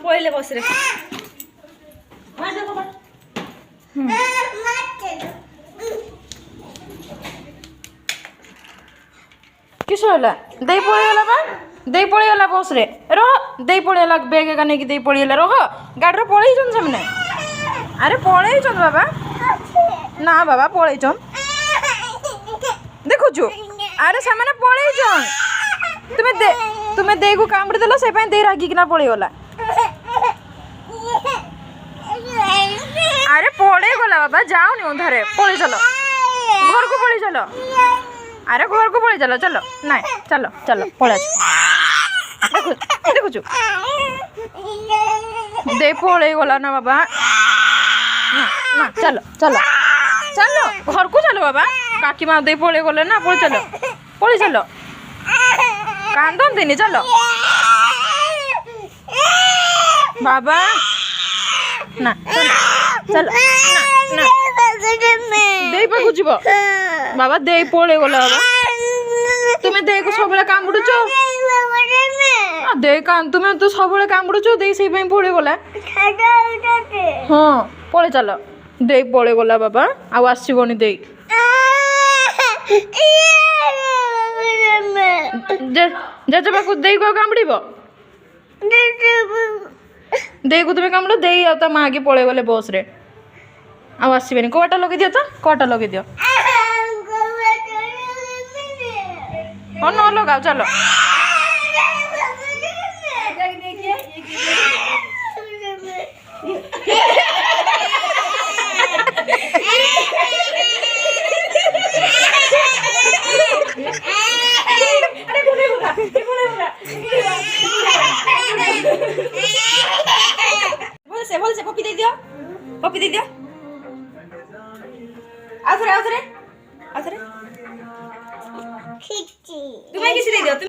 पळले बस रे किस होला दे पळेगला बा दे पळेगला बस रे रह दे पळेगला बैग का नहीं कि दे पळेगला रह गाड़ी रे पळेइछन सामने अरे पळेइछन बाबा ना बाबा पळेइछन देखुछु अरे सामने पळेइछन तुम्हें दे को कामड़ी देलो से दे रागी किना पळेगला अरे पड़े गला बाबा जाओ नहीं उधर पड़े चलो घर को पड़े चलो अरे घर को पड़े चलो चलो नहीं चलो चलो पड़ा देखो देखो दे पड़े गला ना बाबा ना ना चलो चलो चलो घर को चलो बाबा काकी माँ दे पड़े गले ना पड़े चलो कांदन देनी चलो बाबा ना चलो ना दे पाखु जीव बाबा दे पड़े गला बाबा तुम्हें दे को सब कामुड़ुच दे तुम्हें तो सब कामुड़ुच दे से पड़े गला हाँ पड़े चलो दे पड़े गला बाबा आसबनी दे जेजे पाखु दे को कामुड़ दे को तुम्हें कामुड़ दे आ माँ के पड़े गले बस रे आसबेनि कटा लगे दियो तो कटा लगे दियो हाँ न लगाओ चलो बोल से पपी दे दियो आउथरे तुम्हें किसी दे दियो।